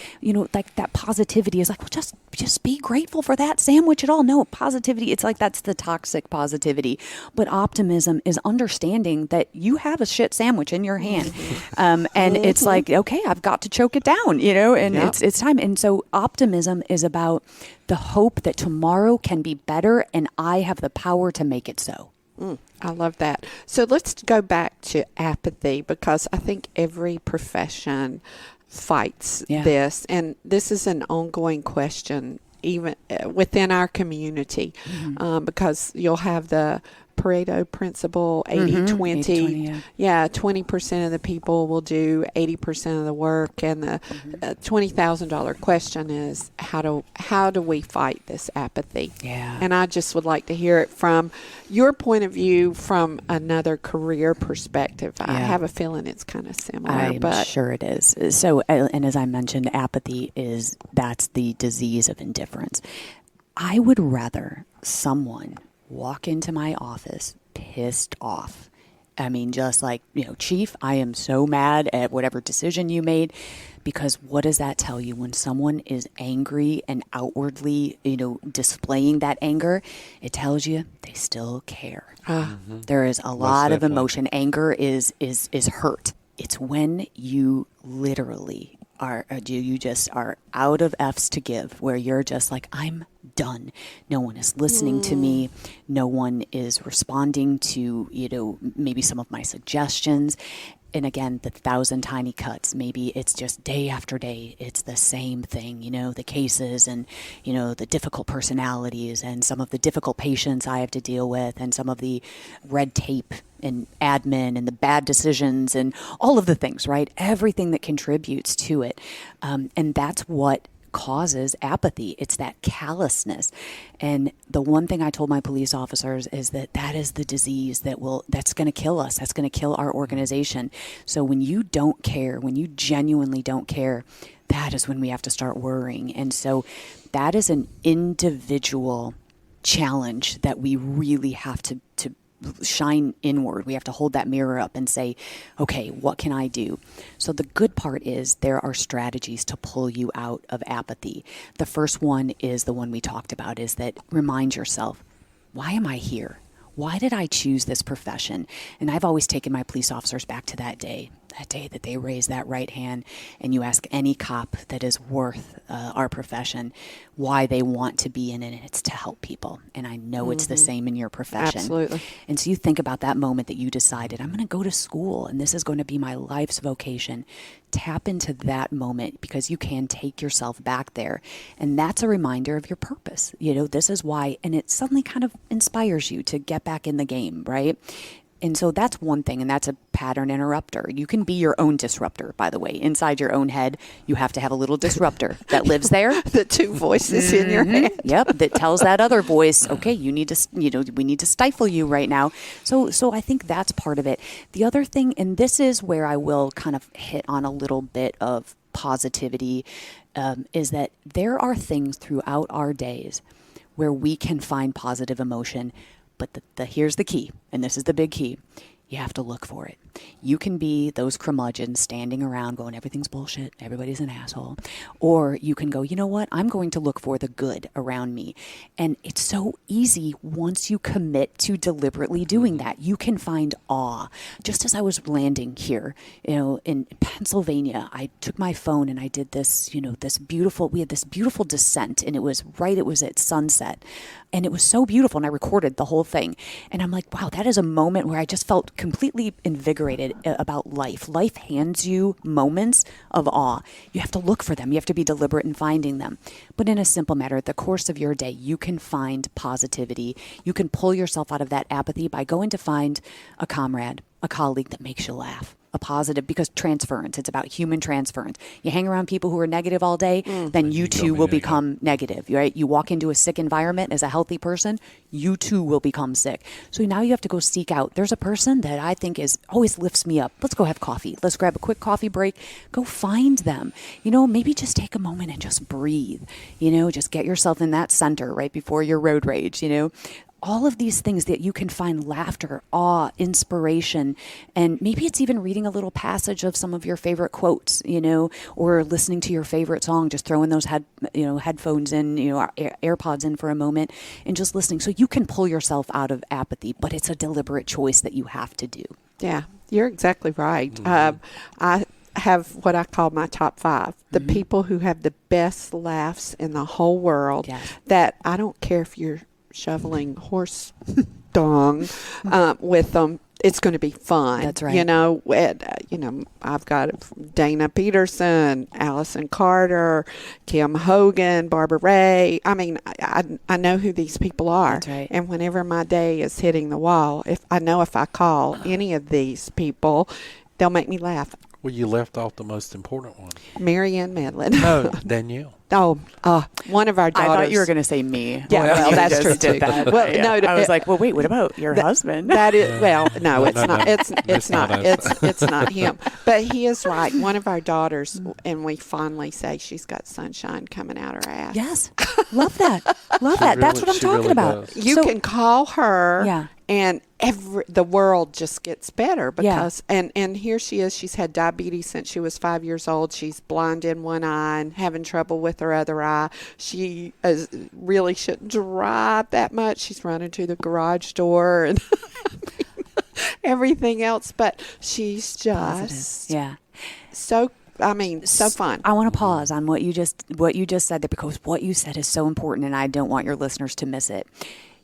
[SPEAKER 4] like that positivity is like, well, just be grateful for that sandwich at all. No, positivity, it's like that's the toxic positivity. But optimism is understanding that you have a shit sandwich in your hand. And it's like, okay, I've got to choke it down, and it's time. And so optimism is about the hope that tomorrow can be better, and I have the power to make it so.
[SPEAKER 2] I love that. So let's go back to apathy, because I think every profession fights this, and this is an ongoing question even within our community, because you'll have the Pareto principle, 80-20. 20% of the people will do 80% of the work, and the $20,000 question is how do we fight this apathy? And I just would like to hear it from your point of view, from another career perspective. I have a feeling it's kind of similar.
[SPEAKER 4] I'm sure it is. So, and as I mentioned, apathy that's the disease of indifference. I would rather someone walk into my office pissed off. I mean, just like, Chief, I am so mad at whatever decision you made, because what does that tell you when someone is angry and outwardly, displaying that anger? It tells you they still care. There is a lot of emotion. Anger is hurt. It's when you literally you just are out of F's to give, where you're just like, I'm done. No one is listening to me. No one is responding to, maybe some of my suggestions. And again, the 1,000 tiny cuts, maybe it's just day after day, it's the same thing, the cases and, the difficult personalities and some of the difficult patients I have to deal with, and some of the red tape and admin and the bad decisions and all of the things, right? Everything that contributes to it. And that's what causes apathy. It's that callousness. And the one thing I told my police officers is that is the disease that's going to kill us. That's going to kill our organization. So when you don't care, when you genuinely don't care, that is when we have to start worrying. And so that is an individual challenge that we really have to shine inward. We have to hold that mirror up and say, okay, what can I do? So the good part is there are strategies to pull you out of apathy. The first one is the one we talked about, is that remind yourself, why am I here? Why did I choose this profession? And I've always taken my police officers back to that day that they raised that right hand, and you ask any cop that is worth our profession why they want to be in it, and it's to help people. And I know it's the same in your profession.
[SPEAKER 2] Absolutely.
[SPEAKER 4] And so you think about that moment that you decided, I'm going to go to school, and this is going to be my life's vocation. Tap into that moment, because you can take yourself back there. And that's a reminder of your purpose. This is why, and it suddenly kind of inspires you to get back in the game, right? And so that's one thing, and that's a pattern interrupter. You can be your own disruptor, by the way. Inside your own head, you have to have a little disruptor that lives there.
[SPEAKER 2] The two voices in your head.
[SPEAKER 4] Yep, that tells that other voice, okay, you need to, we need to stifle you right now. So I think that's part of it. The other thing, and this is where I will kind of hit on a little bit of positivity, is that there are things throughout our days where we can find positive emotion. But here's the key, and this is the big key. You have to look for it. You can be those curmudgeons standing around going, everything's bullshit, everybody's an asshole. Or you can go, you know what? I'm going to look for the good around me. And it's so easy once you commit to deliberately doing that. You can find awe. Just as I was landing here, in Pennsylvania, I took my phone and I did this, we had this beautiful descent, and it was at sunset. And it was so beautiful, and I recorded the whole thing. And I'm like, wow, that is a moment where I just felt completely invigorated about life. Life hands you moments of awe. You have to look for them. You have to be deliberate in finding them. But in a simple matter, at the course of your day, you can find positivity. You can pull yourself out of that apathy by going to find a comrade, a colleague that makes you laugh. A positive, because transference, it's about human transference. You hang around people who are negative all day, then you too will become negative, right? You walk into a sick environment as a healthy person, you too will become sick. So now you have to go seek out. There's a person that I think always lifts me up. Let's go have coffee. Let's grab a quick coffee break. Go find them. Maybe just take a moment and just breathe. Just get yourself in that center right before your road rage, all of these things that you can find laughter, awe, inspiration, and maybe it's even reading a little passage of some of your favorite quotes, or listening to your favorite song, just throwing those headphones in, AirPods in for a moment and just listening. So you can pull yourself out of apathy, but it's a deliberate choice that you have to do.
[SPEAKER 2] Yeah, you're exactly right.
[SPEAKER 3] Mm-hmm.
[SPEAKER 2] I have what I call my top 5, the people who have the best laughs in the whole world.
[SPEAKER 4] Yes.
[SPEAKER 2] That I don't care if you're shoveling horse dung with them. It's going to be fun.
[SPEAKER 4] That's right.
[SPEAKER 2] I've got Dana Peterson, Allison Carter, Kim Hogan, Barbara Ray. I mean, I know who these people are.
[SPEAKER 4] That's right.
[SPEAKER 2] And whenever my day is hitting the wall, if I call any of these people, they'll make me laugh.
[SPEAKER 3] Well, you left off the most important one.
[SPEAKER 2] Marianne Medlin.
[SPEAKER 3] No, Danielle.
[SPEAKER 2] Oh, one of our daughters.
[SPEAKER 4] I thought you were going to say me.
[SPEAKER 2] Yeah, well, that's true too.
[SPEAKER 4] Well, no, I was like, well, wait, what about your husband?
[SPEAKER 2] That is, well, no, it's
[SPEAKER 3] No,
[SPEAKER 2] not.
[SPEAKER 3] no.
[SPEAKER 2] It's not. It's not him. But he is right. One of our daughters, and we fondly say she's got sunshine coming out her ass.
[SPEAKER 4] Yes, love that. Love that. That's what I'm
[SPEAKER 3] She
[SPEAKER 4] talking
[SPEAKER 3] really
[SPEAKER 4] about.
[SPEAKER 3] does.
[SPEAKER 2] You can call her.
[SPEAKER 4] Yeah.
[SPEAKER 2] And the world just gets better because and here she is. She's had diabetes since she was 5 years old. She's blind in one eye and having trouble with her other eye. She really shouldn't drive that much. She's running to the garage door and everything else, but she's just so fun.
[SPEAKER 4] I want to pause on what you just said there, because what you said is so important, and I don't want your listeners to miss it.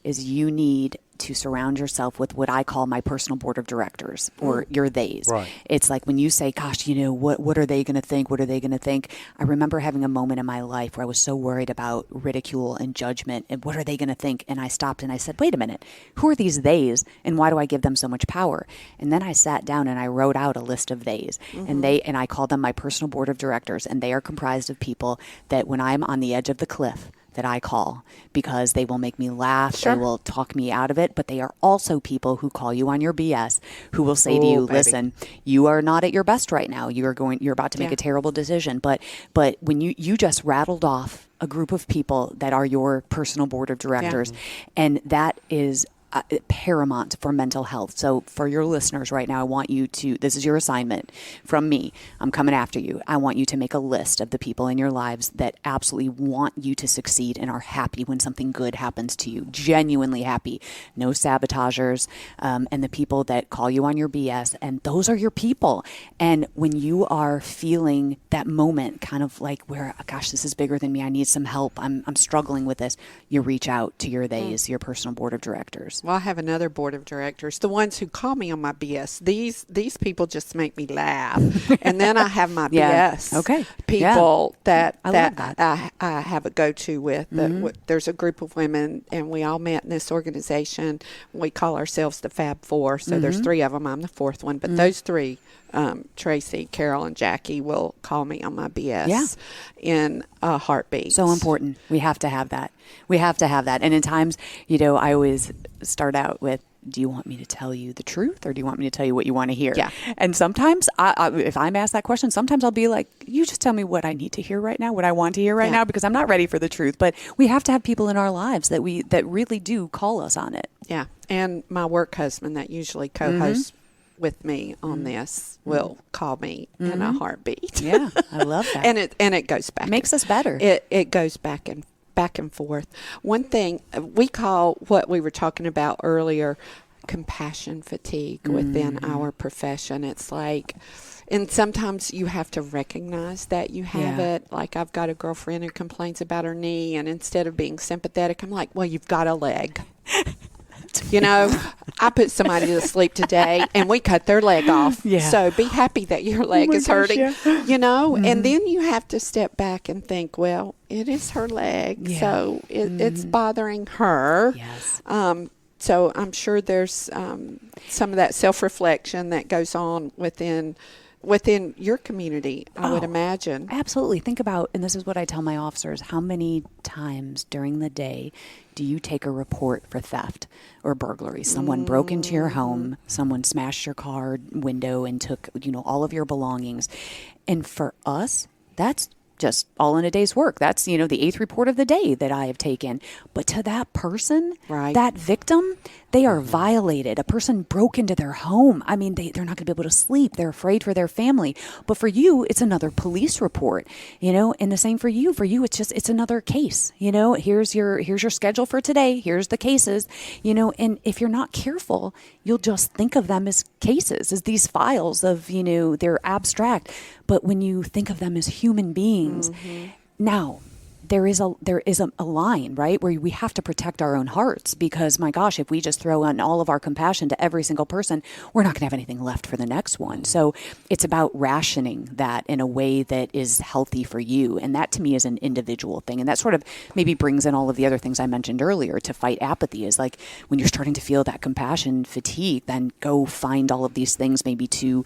[SPEAKER 4] Is you need to surround yourself with what I call my personal board of directors, or your theys.
[SPEAKER 3] Right.
[SPEAKER 4] It's like when you say, gosh, what are they going to think? What are they going to think? I remember having a moment in my life where I was so worried about ridicule and judgment and what are they going to think? And I stopped and I said, wait a minute, who are these theys and why do I give them so much power? And then I sat down and I wrote out a list of theys, and I called them my personal board of directors, and they are comprised of people that when I'm on the edge of the cliff, that I call because they will make me laugh.
[SPEAKER 2] Sure.
[SPEAKER 4] They will talk me out of it. But they are also people who call you on your BS, who will say to you,
[SPEAKER 2] baby.
[SPEAKER 4] listen, you are not at your best right now. You're about to make a terrible decision. But when you just rattled off a group of people that are your personal board of directors, and that is paramount for mental health. So for your listeners right now, I want you to, this is your assignment from me. I'm coming after you. I want you to make a list of the people in your lives that absolutely want you to succeed and are happy when something good happens to you. Genuinely happy. No sabotagers, and the people that call you on your BS. And those are your people. And when you are feeling that moment kind of like where, gosh, this is bigger than me. I need some help. I'm struggling with this. You reach out to your theys, your personal board of directors.
[SPEAKER 2] Well, I have another board of directors, the ones who call me on my BS. These people just make me laugh. And then I have my BS people that I have a go-to with. There's a group of women, and we all met in this organization. We call ourselves the Fab Four. So there's three of them. I'm the fourth one. But those three, Tracy, Carol, and Jackie, will call me on my BS in a heartbeat.
[SPEAKER 4] So important. We have to have that. And in times, I always start out with, do you want me to tell you the truth, or do you want me to tell you what you want to hear?
[SPEAKER 2] Yeah.
[SPEAKER 4] And sometimes, if I'm asked that question, sometimes I'll be like, you just tell me what I need to hear right now, what I want to hear right now, because I'm not ready for the truth. But we have to have people in our lives that really do call us on it.
[SPEAKER 2] Yeah. And my work husband that usually co-hosts with me on this will call me in a heartbeat.
[SPEAKER 4] Yeah, I love that.
[SPEAKER 2] and it goes back.
[SPEAKER 4] Makes us better.
[SPEAKER 2] It goes back and forth. One thing we call what we were talking about earlier compassion fatigue within our profession. It's like, and sometimes you have to recognize that you have it. Like, I've got a girlfriend who complains about her knee, and instead of being sympathetic, I'm like, well, you've got a leg. I put somebody to sleep today and we cut their leg off. Yeah. So be happy that your leg is hurting, and then you have to step back and think, well, it is her leg. Yeah. So it's bothering her.
[SPEAKER 4] Yes.
[SPEAKER 2] So I'm sure there's some of that self-reflection that goes on within your community, I would imagine.
[SPEAKER 4] Absolutely. Think about, and this is what I tell my officers, how many times during the day do you take a report for theft or burglary? Someone broke into your home, someone smashed your car window and took, all of your belongings. And for us, that's just all in a day's work. That's, the 8th report of the day that I have taken. But to that person, that victim, they are violated. A person broke into their home. I mean, they're not going to be able to sleep. They're afraid for their family. But for you, it's another police report, and the same for you. For you, it's another case. Here's your schedule for today. Here's the cases, and if you're not careful, you'll just think of them as cases, as these files of, they're abstract. But when you think of them as human beings, now, there is a line, right, where we have to protect our own hearts, because, my gosh, if we just throw on all of our compassion to every single person, we're not going to have anything left for the next one. So it's about rationing that in a way that is healthy for you. And that, to me, is an individual thing. And that sort of maybe brings in all of the other things I mentioned earlier to fight apathy, is like when you're starting to feel that compassion fatigue, then go find all of these things maybe to,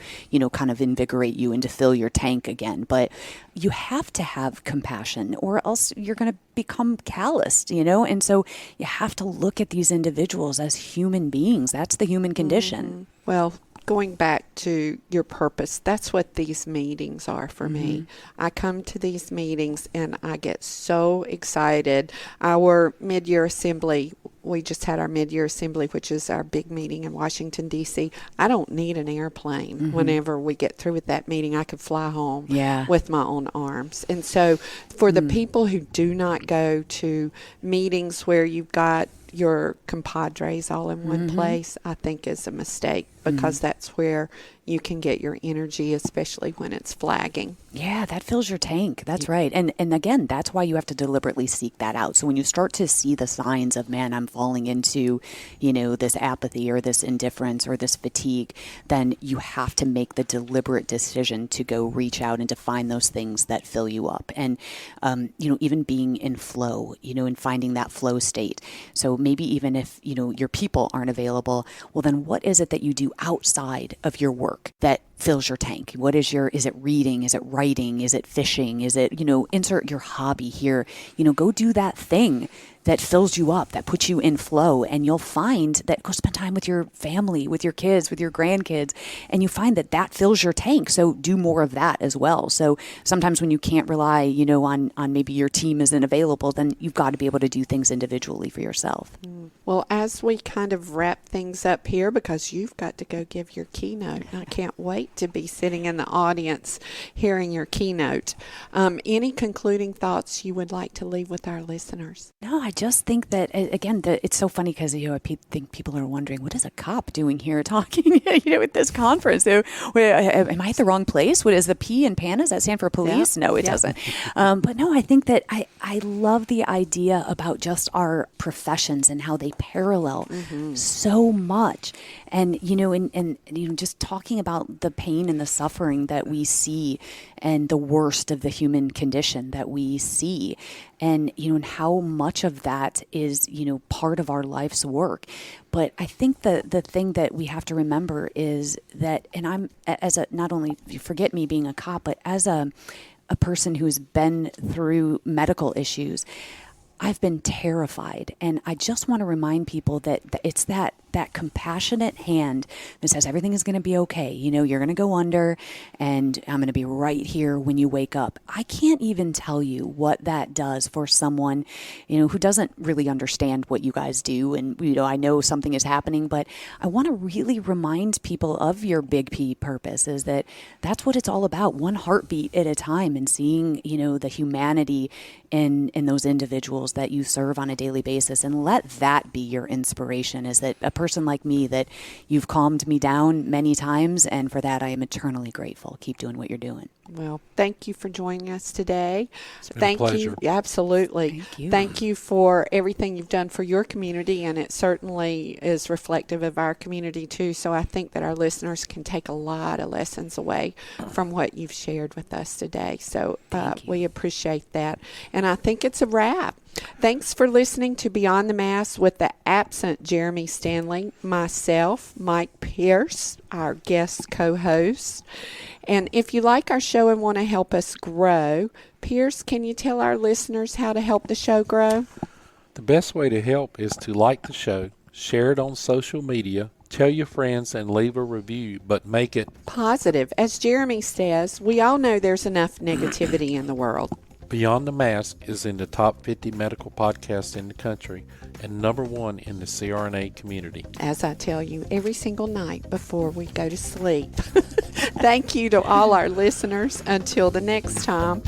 [SPEAKER 4] kind of invigorate you and to fill your tank again. But you have to have compassion, or else you're going to become calloused, and so you have to look at these individuals as human beings. That's the human condition.
[SPEAKER 2] Well, going back to your purpose, that's what these meetings are for me. I come to these meetings and I get so excited. Our mid-year assembly, we just had our mid-year assembly, which is our big meeting in Washington, D.C. I don't need an airplane. Whenever we get through with that meeting, I could fly home with my own arms. And so for the people who do not go to meetings where you've got your compadres all in one place, I think is a mistake, because that's where you can get your energy, especially when it's flagging.
[SPEAKER 4] Yeah, that fills your tank. That's right. And again, that's why you have to deliberately seek that out. So when you start to see the signs of, man, I'm falling into, this apathy or this indifference or this fatigue, then you have to make the deliberate decision to go reach out and to find those things that fill you up. And, even being in flow, and finding that flow state. So maybe even if, your people aren't available, well, then what is it that you do outside of your work that fills your tank? Is it reading? Is it writing? Is it fishing? Is it, insert your hobby here, go do that thing that fills you up, that puts you in flow. And you'll find that go spend time with your family, with your kids, with your grandkids, and you find that fills your tank. So do more of that as well. So sometimes when you can't rely, on maybe your team isn't available, then you've got to be able to do things individually for yourself.
[SPEAKER 2] Well, as we kind of wrap things up here, because you've got to go give your keynote, I can't wait to be sitting in the audience hearing your keynote. Any concluding thoughts you would like to leave with our listeners?
[SPEAKER 4] No, I just think that, again, it's so funny because, I think people are wondering, what is a cop doing here talking, at this conference? So, am I at the wrong place? What is the P in PAN? Does that stand for police? Yeah. No, it doesn't. But no, I think that I love the idea about just our professions and how they parallel so much. And, just talking about the pain and the suffering that we see and the worst of the human condition that we see, and, and how much of that is, part of our life's work. But I think the thing that we have to remember is that, and I'm, not only, forget me being a cop, but as a person who's been through medical issues, I've been terrified. And I just want to remind people that it's that compassionate hand that says everything is going to be okay. You're going to go under, and I'm going to be right here when you wake up. I can't even tell you what that does for someone, who doesn't really understand what you guys do. And, I know something is happening, but I want to really remind people of your big P purpose, is that's what it's all about. One heartbeat at a time, and seeing, the humanity in those individuals that you serve on a daily basis. And let that be your inspiration, is that a person like me, that you've calmed me down many times, and for that I am eternally grateful. Keep doing what you're doing.
[SPEAKER 2] Well, thank you for joining us today.
[SPEAKER 3] Thank you.
[SPEAKER 2] Absolutely.
[SPEAKER 4] Thank you.
[SPEAKER 2] Thank you for everything you've done for your community, and it certainly is reflective of our community too. So I think that our listeners can take a lot of lessons away from what you've shared with us today. So we appreciate that. And I think it's a wrap. Thanks for listening to Beyond the Mask with the absent Jeremy Stanley, myself, Mike Pierce, our guest co-host. And if you like our show and want to help us grow, Pierce, can you tell our listeners how to help the show grow?
[SPEAKER 3] The best way to help is to like the show, share it on social media, tell your friends, and leave a review, but make it
[SPEAKER 2] positive. As Jeremy says, we all know there's enough negativity in the world.
[SPEAKER 3] Beyond the Mask is in the top 50 medical podcasts in the country and #1 in the CRNA community.
[SPEAKER 2] As I tell you every single night before we go to sleep. Thank you to all our listeners. Until the next time.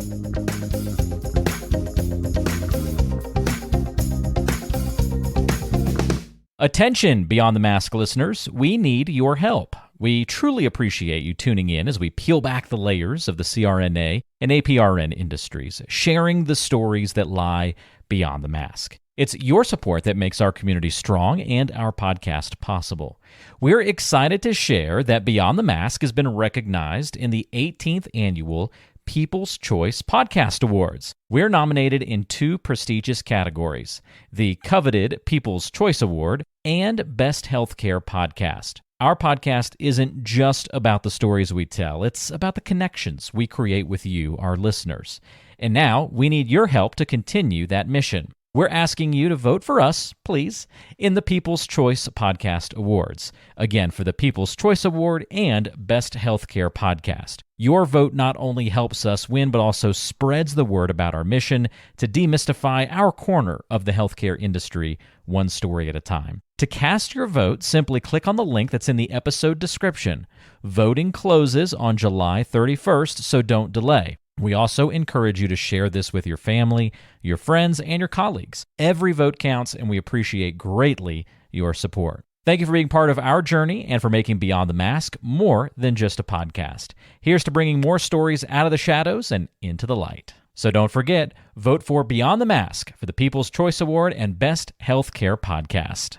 [SPEAKER 1] Attention, Beyond the Mask listeners, we need your help. We truly appreciate you tuning in as we peel back the layers of the CRNA and APRN industries, sharing the stories that lie beyond the mask. It's your support that makes our community strong and our podcast possible. We're excited to share that Beyond the Mask has been recognized in the 18th Annual People's Choice Podcast Awards. We're nominated in 2 prestigious categories, the coveted People's Choice Award and Best Healthcare Podcast. Our podcast isn't just about the stories we tell, it's about the connections we create with you, our listeners. And now we need your help to continue that mission. We're asking you to vote for us, please, in the People's Choice Podcast Awards. Again, for the People's Choice Award and Best Healthcare Podcast. Your vote not only helps us win, but also spreads the word about our mission to demystify our corner of the healthcare industry, one story at a time. To cast your vote, simply click on the link that's in the episode description. Voting closes on July 31st, so don't delay. We also encourage you to share this with your family, your friends, and your colleagues. Every vote counts, and we appreciate greatly your support. Thank you for being part of our journey and for making Beyond the Mask more than just a podcast. Here's to bringing more stories out of the shadows and into the light. So don't forget, vote for Beyond the Mask for the People's Choice Award and Best Healthcare Podcast.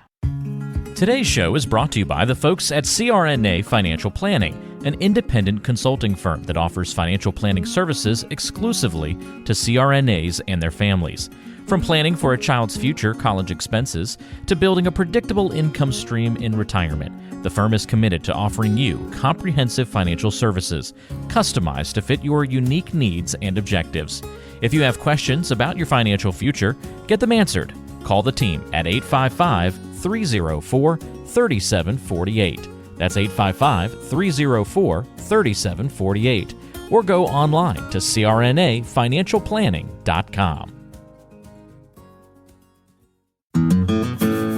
[SPEAKER 1] Today's show is brought to you by the folks at CRNA Financial Planning, an independent consulting firm that offers financial planning services exclusively to CRNAs and their families. From planning for a child's future college expenses to building a predictable income stream in retirement, the firm is committed to offering you comprehensive financial services, customized to fit your unique needs and objectives. If you have questions about your financial future, get them answered. Call the team at 855-304-3748. That's 855-304-3748. Or go online to crnafinancialplanning.com.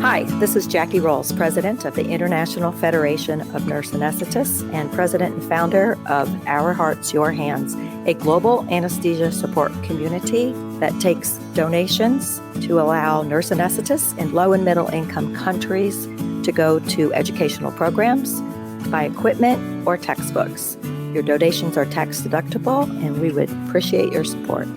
[SPEAKER 6] Hi, this is Jackie Rolls, President of the International Federation of Nurse Anesthetists and President and founder of Our Hearts, Your Hands, a global anesthesia support community that takes donations to allow nurse anesthetists in low and middle income countries to go to educational programs, buy equipment, or textbooks. Your donations are tax deductible, and we would appreciate your support.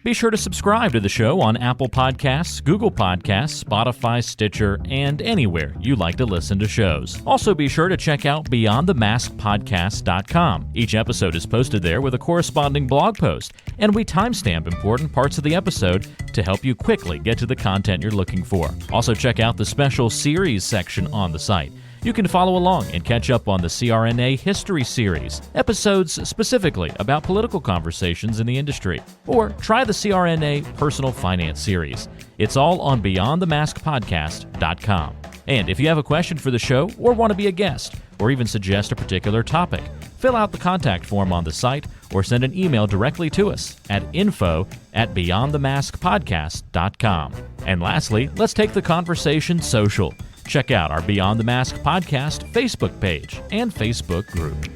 [SPEAKER 1] Be sure to subscribe to the show on Apple Podcasts, Google Podcasts, Spotify, Stitcher, and anywhere you like to listen to shows. Also be sure to check out BeyondTheMaskPodcast.com. Each episode is posted there with a corresponding blog post, and we timestamp important parts of the episode to help you quickly get to the content you're looking for. Also check out the special series section on the site. You can follow along and catch up on the CRNA History Series, episodes specifically about political conversations in the industry, or try the CRNA Personal Finance Series. It's all on BeyondTheMaskPodcast.com. And if you have a question for the show or want to be a guest, or even suggest a particular topic, fill out the contact form on the site or send an email directly to us at info@BeyondTheMaskPodcast.com. And lastly, let's take the conversation social. Check out our Beyond the Mask podcast Facebook page and Facebook group.